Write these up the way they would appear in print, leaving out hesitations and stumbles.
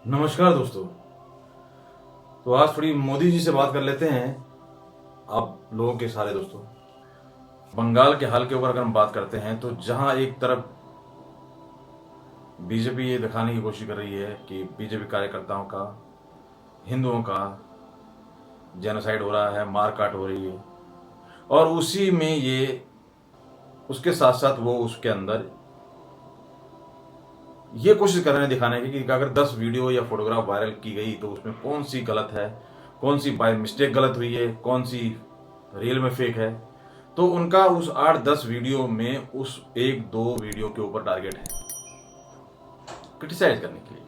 नमस्कार दोस्तों। तो आज थोड़ी मोदी जी से बात कर लेते हैं, आप लोगों के सारे दोस्तों। बंगाल के हाल के ऊपर अगर हम बात करते हैं तो जहां एक तरफ बीजेपी ये दिखाने की कोशिश कर रही है कि बीजेपी कार्यकर्ताओं का, हिंदुओं का जेनोसाइड हो रहा है, मारकाट हो रही है, और उसी में ये उसके साथ साथ वो उसके अंदर ये कोशिश कर रहे हैं दिखाने की कि अगर 10 वीडियो या फोटोग्राफ वायरल की गई तो उसमें कौन सी गलत है, कौन सी बाय मिस्टेक गलत हुई है, कौन सी रियल में फेक है। तो उनका उस 8-10 वीडियो में उस 1-2 वीडियो के ऊपर टारगेट है क्रिटिसाइज करने के लिए।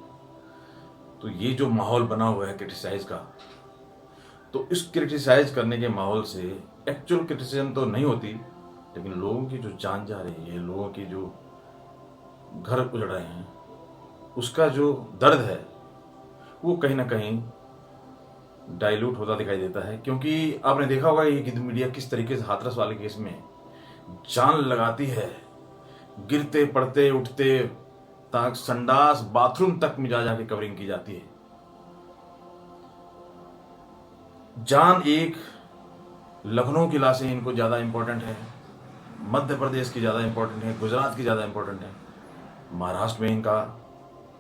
तो ये जो माहौल बना हुआ है क्रिटिसाइज का, तो इस क्रिटिसाइज करने के माहौल से एक्चुअल क्रिटिसिज्म तो नहीं होती, लेकिन लोगों की जो जान जा रही है, लोगों की जो घर उजड़ रहे हैं, उसका जो दर्द है वो कहीं ना कहीं डाइल्यूट होता दिखाई देता है। क्योंकि आपने देखा होगा ये मीडिया किस तरीके से हाथरस वाले केस में जान लगाती है, गिरते पड़ते उठते तक संडास बाथरूम तक में जा जाके कवरिंग की जाती है। जान एक लखनऊ की लाशें इनको ज़्यादा इंपॉर्टेंट है, मध्य प्रदेश की ज़्यादा इंपॉर्टेंट है, गुजरात की ज़्यादा इंपॉर्टेंट है, महाराष्ट्र में इनका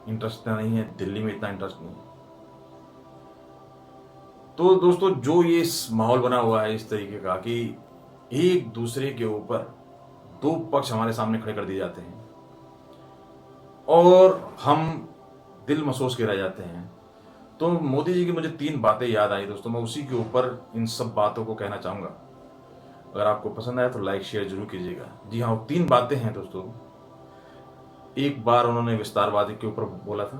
इंटरेस्ट नहीं है, दिल्ली में इतना इंटरेस्ट नहीं है। तो दोस्तों जो ये माहौल बना हुआ है इस तरीके का कि एक दूसरे के ऊपर दो पक्ष हमारे सामने खड़े कर दिए जाते हैं और हम दिल मसोस के रह जाते हैं। तो मोदी जी की मुझे 3 बातें याद आई दोस्तों, मैं उसी के ऊपर इन सब बातों को कहना चाहूंगा। अगर आपको पसंद आए तो लाइक शेयर जरूर कीजिएगा। जी हाँ, वो 3 बातें हैं दोस्तों। एक बार उन्होंने विस्तारवादी के ऊपर बोला था,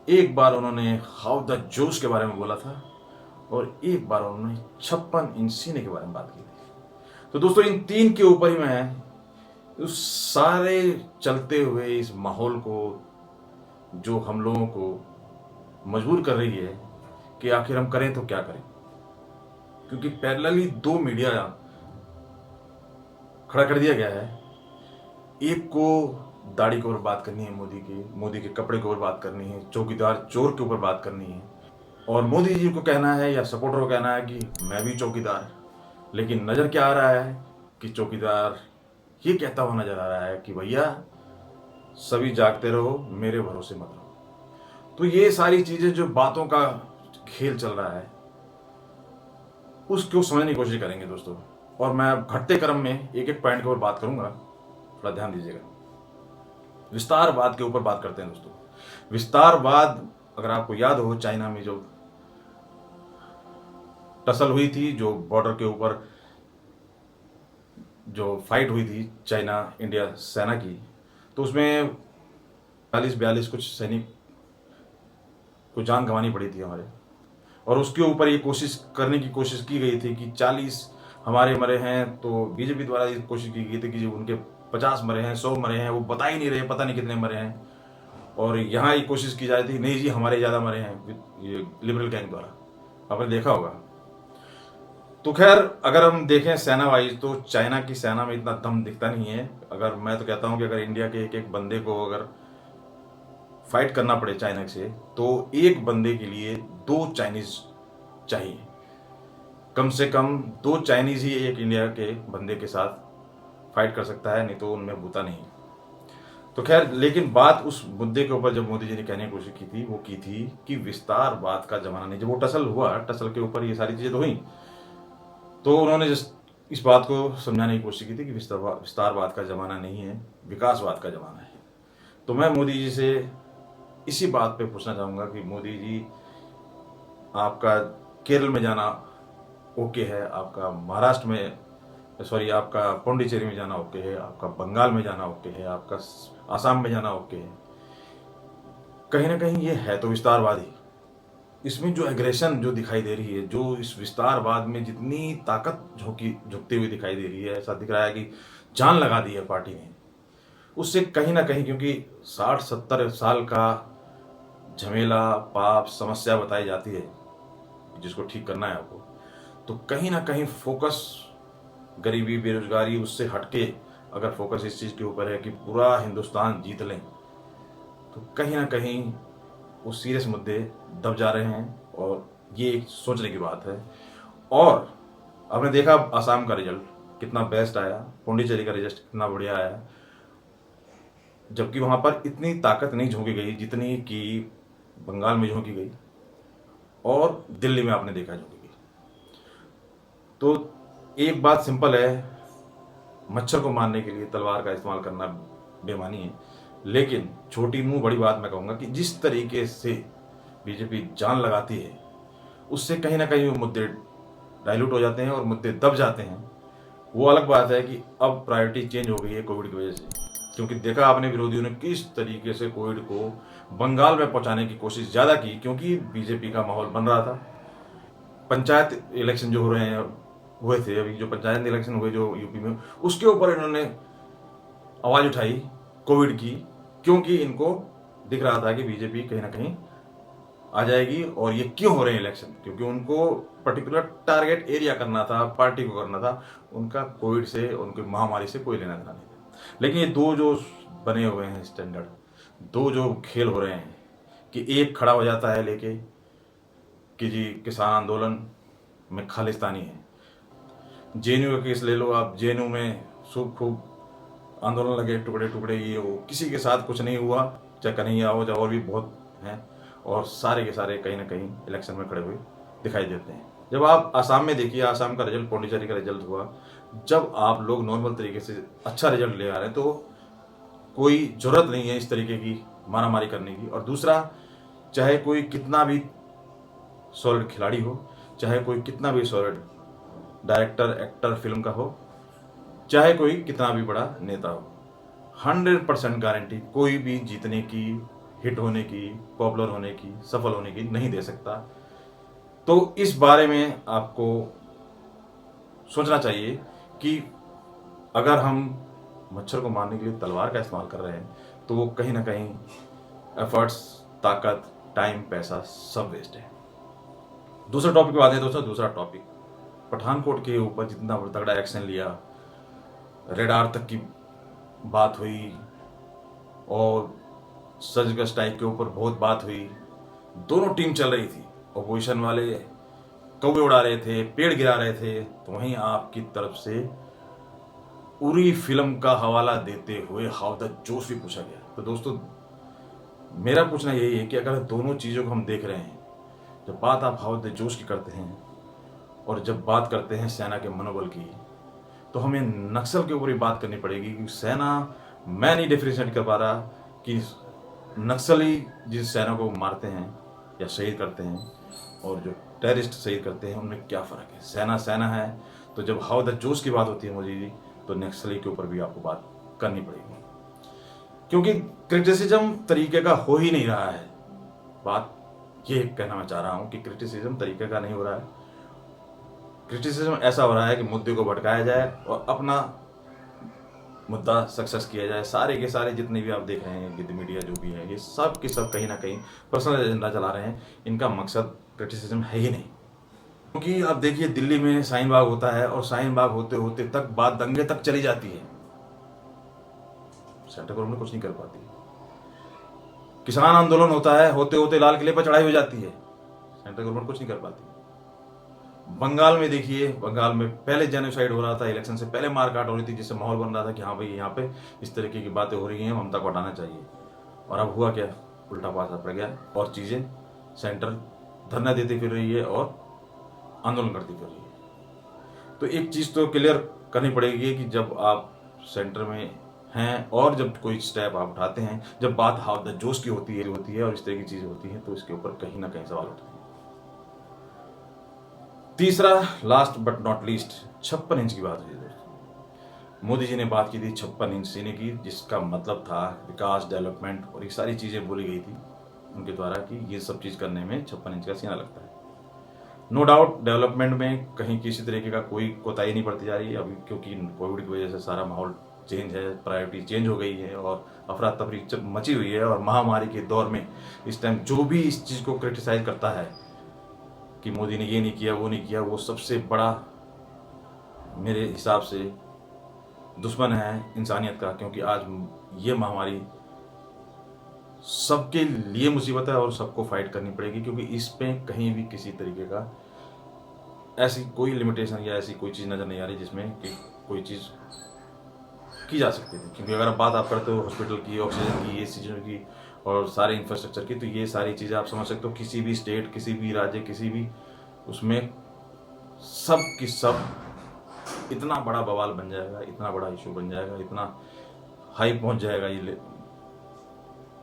एक बार उन्होंने हाउ द जोश के बारे में बोला था, और एक बार उन्होंने 56 इंच सीने के बारे में बात की थी। तो दोस्तों इन 3 के ऊपर ही मैं उस सारे चलते हुए इस माहौल को, जो हम लोगों को मजबूर कर रही है कि आखिर हम करें तो क्या करें। क्योंकि पैरेलली 2 मीडिया खड़ा कर दिया गया है। एक को दाढ़ी के ऊपर बात करनी है, मोदी के कपड़े के ऊपर बात करनी है, चौकीदार चोर के ऊपर बात करनी है, और मोदी जी को कहना है या सपोर्टर को कहना है कि मैं भी चौकीदार। लेकिन नजर क्या आ रहा है कि चौकीदार ये कहता हुआ नजर आ रहा है कि भैया सभी जागते रहो, मेरे भरोसे मत रहो। तो ये सारी चीजें जो बातों का खेल चल रहा है उसको समझने की कोशिश करेंगे दोस्तों। और मैं घटते क्रम में एक एक पॉइंट के ऊपर बात करूंगा, थोड़ा ध्यान दीजिएगा। विस्तारवाद के ऊपर बात करते हैं दोस्तों। विस्तारवाद, अगर आपको याद हो, चाइना में जो टसल हुई थी, जो बॉर्डर के ऊपर जो फाइट हुई थी चाइना इंडिया सेना की, तो उसमें 40-42 कुछ सैनिक को जान गंवानी पड़ी थी हमारे। और उसके ऊपर ये कोशिश करने की कोशिश की गई थी कि 40 हमारे मरे हैं। तो बीजेपी द्वारा ये कोशिश की गई थी कि जो उनके 50 मरे हैं, 100 मरे हैं, वो बता ही नहीं रहे, पता नहीं कितने मरे हैं। और यहाँ ये कोशिश की जा रही थी नहीं जी हमारे ज़्यादा मरे हैं, ये लिबरल गैंग द्वारा। आपने देखा होगा। तो खैर अगर हम देखें सेना वाइज तो चाइना की सेना में इतना दम दिखता नहीं है। अगर मैं तो कहता हूँ कि अगर इंडिया के एक एक बंदे को अगर फाइट करना पड़े चाइना से, तो एक बंदे के लिए 2 चाइनीज चाहिए। कम से कम 2 चाइनीज ही एक इंडिया के बंदे के साथ फाइट कर सकता है, नहीं तो उनमें बूता नहीं। तो खैर, लेकिन बात उस मुद्दे के ऊपर जब मोदी जी ने कहने की कोशिश की थी, वो की थी कि विस्तारवाद का जमाना नहीं। जब वो टसल हुआ, टसल के ऊपर ये सारी चीजें तो हुई, तो उन्होंने इस बात को समझाने की कोशिश की थी कि विस्तारवाद का जमाना नहीं है, विकासवाद का जमाना है। तो मैं मोदी जी से इसी बात पे पूछना चाहूंगा कि मोदी जी, आपका केरल में जाना ओके है, आपका महाराष्ट्र में, सॉरी, आपका पौंडीचेरी में जाना ओके है, आपका बंगाल में जाना ओके है, आपका आसाम में जाना ओके है। कहीं ना कहीं ये है तो विस्तारवादी। इसमें जो एग्रेशन जो दिखाई दे रही है, जो इस विस्तारवाद में जितनी ताकत झुकती हुई दिखाई दे रही है, ऐसा दिख रहा है कि जान लगा दी है पार्टी ने उससे कहीं ना कहीं। क्योंकि 60-70 साल का झमेला, पाप, समस्या बताई जाती है जिसको ठीक करना है आपको, तो कहीं ना कहीं फोकस गरीबी, बेरोजगारी, उससे हटके अगर फोकस इस चीज के ऊपर है कि पूरा हिंदुस्तान जीत लें, तो तो कहीं ना कहीं वो सीरियस मुद्दे दब जा रहे हैं, और ये एक सोचने की बात है। और आपने देखा आसाम का रिजल्ट कितना बेस्ट आया, पुडुचेरी का रिजल्ट कितना बढ़िया आया, जबकि वहाँ पर इतनी ताकत नहीं झोंकी गई जितनी कि बंगाल में झोंकी गई और दिल्ली में आपने देखा झोंकी गई। तो एक बात सिंपल है, मच्छर को मारने के लिए तलवार का इस्तेमाल करना बेमानी है, लेकिन छोटी मुंह बड़ी बात मैं कहूँगा कि जिस तरीके से बीजेपी जान लगाती है उससे कहीं ना कहीं वो मुद्दे डाइल्यूट हो जाते हैं और मुद्दे दब जाते हैं। वो अलग बात है कि अब प्रायोरिटी चेंज हो गई है कोविड की वजह से, क्योंकि देखा आपने विरोधियों ने किस तरीके से कोविड को बंगाल में पहुंचाने की कोशिश ज़्यादा की, क्योंकि बीजेपी का माहौल बन रहा था। पंचायत इलेक्शन जो हो रहे हैं हुए थे, अभी जो पंचायत इलेक्शन हुए जो यूपी में, उसके ऊपर इन्होंने आवाज़ उठाई कोविड की, क्योंकि इनको दिख रहा था कि बीजेपी कहीं ना कहीं आ जाएगी। और ये क्यों हो रहे हैं इलेक्शन, क्योंकि उनको पर्टिकुलर टारगेट एरिया करना था, पार्टी को करना था, उनका कोविड से, उनकी महामारी से कोई लेना देना नहीं था। लेकिन ये दो जो बने हुए हैं स्टैंडर्ड, दो जो खेल हो रहे हैं कि एक खड़ा हो जाता है लेके कि जी किसान आंदोलन में खालिस्तानी है। जेएनयू का केस ले लो आप, जेएनयू में खूब आंदोलन लगे, टुकड़े टुकड़े ये वो, किसी के साथ कुछ नहीं हुआ, चाहे कन्हैया हो चाहे और भी बहुत हैं, और सारे के सारे कहीं ना कहीं इलेक्शन में खड़े हुए दिखाई देते हैं। जब आप आसाम में देखिए, आसाम का रिजल्ट, पुडुचेरी का रिजल्ट हुआ, जब आप लोग नॉर्मल तरीके से अच्छा रिजल्ट ले आ रहे हैं तो कोई जरूरत नहीं है इस तरीके की मारामारी करने की। और दूसरा, चाहे कोई कितना भी सॉलिड खिलाड़ी हो, चाहे कोई कितना भी सॉलिड डायरेक्टर एक्टर फिल्म का हो, चाहे कोई कितना भी बड़ा नेता हो, 100% गारंटी कोई भी जीतने की, हिट होने की, पॉपुलर होने की, सफल होने की नहीं दे सकता। तो इस बारे में आपको सोचना चाहिए कि अगर हम मच्छर को मारने के लिए तलवार का इस्तेमाल कर रहे हैं तो वो कहीं ना कहीं एफर्ट्स, ताकत, टाइम, पैसा सब वेस्ट है। दूसरे टॉपिक पे आते हैं दोस्तों। दूसरा टॉपिक, पठानकोट के ऊपर जितना तगड़ा एक्शन लिया, रेडार तक की बात हुई और सर्जिकल स्ट्राइक के ऊपर बहुत बात हुई, दोनों टीम चल रही थी। अपोजिशन वाले कौवे उड़ा रहे थे, पेड़ गिरा रहे थे, तो वहीं आपकी तरफ से उरी फिल्म का हवाला देते हुए हाउ द जोश भी पूछा गया। तो दोस्तों मेरा पूछना यही है कि अगर दोनों चीज़ों को हम देख रहे हैं, जब बात आप हाउ द जोश की करते हैं और जब बात करते हैं सेना के मनोबल की, तो हमें नक्सल के ऊपर भी बात करनी पड़ेगी। क्योंकि सेना, मैं नहीं डिफरेंशिएट कर पा रहा कि नक्सली जिस सेना को मारते हैं या शहीद करते हैं और जो टेररिस्ट शहीद करते हैं, उनमें क्या फ़र्क है। सेना सेना है। तो जब हाउ द जोश की बात होती है मोदी जी, तो नक्सली के ऊपर भी आपको बात करनी पड़ेगी, क्योंकि क्रिटिसिज्म तरीके का हो ही नहीं रहा है। बात ये कहना मैं चाह रहा हूँ कि क्रिटिसिज्म तरीके का नहीं हो रहा है। क्रिटिसिज्म ऐसा हो रहा है कि मुद्दे को भटकाया जाए और अपना मुद्दा सक्सेस किया जाए। सारे के सारे जितने भी आप देख रहे हैं गिद्ध मीडिया जो भी है, ये सब के सब कहीं ना कहीं पर्सनल एजेंडा चला रहे हैं। इनका मकसद क्रिटिसिज्म है ही नहीं। क्योंकि आप देखिए दिल्ली में शाहीन बाग होता है और शाहीन बाग होते होते तक बात दंगे तक चली जाती है, सेंट्रल गवर्नमेंट कुछ नहीं कर पाती। किसान आंदोलन होता है, होते होते लाल किले पर चढ़ाई हो जाती है, सेंट्रल गवर्नमेंट कुछ नहीं कर पाती। बंगाल में देखिए, बंगाल में पहले जेनोसाइड हो रहा था, इलेक्शन से पहले मारकाट हो रही थी, जिससे माहौल बन रहा था कि हाँ भाई यहाँ पे इस तरीके की बातें हो रही हैं, ममता को हटाना चाहिए। और अब हुआ क्या, उल्टा पासा पड़ गया और चीज़ें, सेंटर धरना देती फिर रही है और आंदोलन करती फिर रही है। तो एक चीज़ तो क्लियर करनी पड़ेगी कि जब आप सेंटर में हैं और जब कोई स्टेप आप उठाते हैं, जब बात हाउ द जोश की होती है और इस तरह की चीज़ें होती हैं, तो इसके ऊपर कहीं ना कहीं सवाल उठते हैं। तीसरा, last but not least, 56 inch की बात हुई दोस्तों। मोदी जी ने बात की थी 56 इंच सीने की, जिसका मतलब था विकास, डेवलपमेंट और ये सारी चीज़ें बोली गई थी उनके द्वारा कि ये सब चीज़ करने में 56 इंच का सीना लगता है। नो डाउट डेवलपमेंट में कहीं किसी तरीके का कोई कोताही नहीं बढ़ती जा रही है अभी, क्योंकि कोविड की वजह से सारा माहौल चेंज है, प्रायोरिटी चेंज हो गई है और अफरा तफरी मची हुई है। और महामारी के दौर में इस टाइम जो भी इस चीज़ को क्रिटिसाइज करता है कि मोदी ने ये नहीं किया, वो नहीं किया, वो सबसे बड़ा मेरे हिसाब से दुश्मन है इंसानियत का। क्योंकि आज ये महामारी सबके लिए मुसीबत है और सबको फाइट करनी पड़ेगी, क्योंकि इस पे कहीं भी किसी तरीके का ऐसी कोई लिमिटेशन या ऐसी कोई चीज़ नज़र नहीं आ रही जिसमें कि कोई चीज़ की जा सकती थी। क्योंकि अगर बात आप करते हो हॉस्पिटल की, ऑक्सीजन की, ये चीज़ों की और सारे इंफ्रास्ट्रक्चर की, तो ये सारी चीज़ें आप समझ सकते हो किसी भी स्टेट, किसी भी राज्य, किसी भी उसमें सब की सब इतना बड़ा बवाल बन जाएगा, इतना बड़ा इशू बन जाएगा, इतना हाई पहुंच जाएगा ये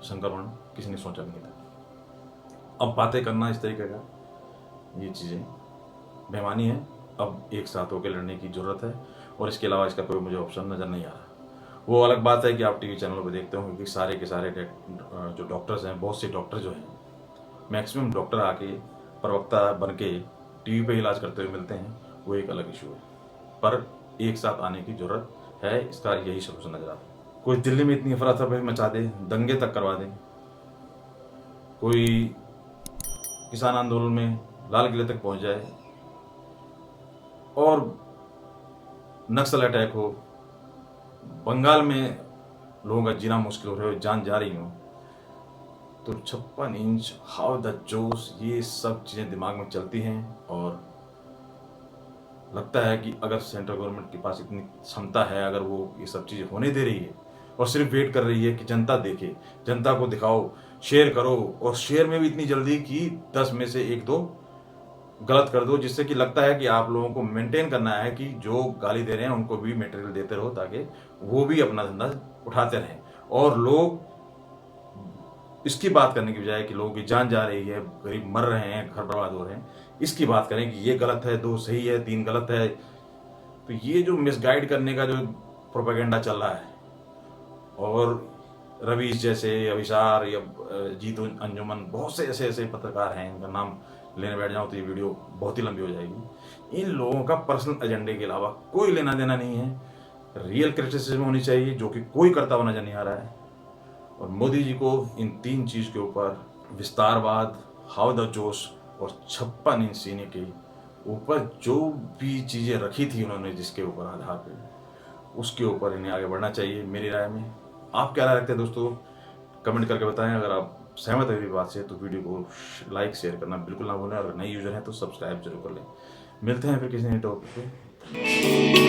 संक्रमण, किसी ने सोचा नहीं था। अब बातें करना इस तरीके का, ये चीज़ें बेईमानी है। अब एक साथ होकर लड़ने की ज़रूरत है और इसके अलावा इसका कोई मुझे ऑप्शन नज़र नहीं आ रहा। वो अलग बात है कि आप टीवी चैनलों पर देखते हो कि सारे के सारे जो डॉक्टर्स हैं, बहुत से डॉक्टर जो हैं, मैक्सिमम डॉक्टर आके प्रवक्ता बन के टीवी पे इलाज करते हुए मिलते हैं, वो एक अलग इशू है। पर एक साथ आने की ज़रूरत है, इसका यही सोल्यूशन नज़र आता है। कोई दिल्ली में इतनी अफरा तफरी मचा दे, दंगे तक करवा दे, कोई किसान आंदोलन में लाल किले तक पहुंच जाए और नक्सल अटैक हो, बंगाल में लोगों का जीना मुश्किल हो रहा हो, जान जा रही हो, तो 56 इंच, हाउ द जोश, ये सब चीज़ें दिमाग में चलती हैं और लगता है कि अगर सेंट्रल गवर्नमेंट के पास इतनी क्षमता है, अगर वो ये सब चीज़ें होने दे रही है और सिर्फ वेट कर रही है कि जनता देखे, जनता को दिखाओ, शेयर करो, और शेयर में भी इतनी जल्दी कि 10 में से 1-2 गलत कर दो, जिससे कि लगता है कि आप लोगों को मेंटेन करना है कि जो गाली दे रहे हैं उनको भी मटेरियल देते रहो, ताकि वो भी अपना धंधा उठाते रहें। और लोग इसकी बात करने की बजाय कि लोगों की जान जा रही है, गरीब मर रहे हैं, घर बर्बाद हो रहे हैं, इसकी बात करें कि ये गलत है, 2 सही है, 3 गलत है। तो ये जो मिसगाइड करने का जो प्रोपेगेंडा चल रहा है, और रवीश जैसे, अविशार या जीतू अंजुमन, बहुत से ऐसे ऐसे पत्रकार हैं, इनका नाम लेने बैठ जाऊँ तो ये वीडियो बहुत ही लंबी हो जाएगी। इन लोगों का पर्सनल एजेंडे के अलावा कोई लेना देना नहीं है। रियल क्रिटिसिज्म होनी चाहिए, जो कि कोई करता हुआ नजर नहीं आ रहा है। और मोदी जी को इन 3 चीज़ के ऊपर, विस्तारवाद, हाउ द जोश और 56 इंच सीने के ऊपर जो भी चीज़ें रखी थी उन्होंने, जिसके ऊपर आधार पे, उसके ऊपर इन्हें आगे बढ़ना चाहिए मेरी राय में। आप क्या राय रखते हैं दोस्तों, कमेंट करके बताएं। अगर आप सहमत है मेरी बात से तो वीडियो को लाइक शेयर करना बिल्कुल ना भूलें, और नए यूज़र हैं तो सब्सक्राइब जरूर कर लें। मिलते हैं फिर किसी नए टॉपिक पे।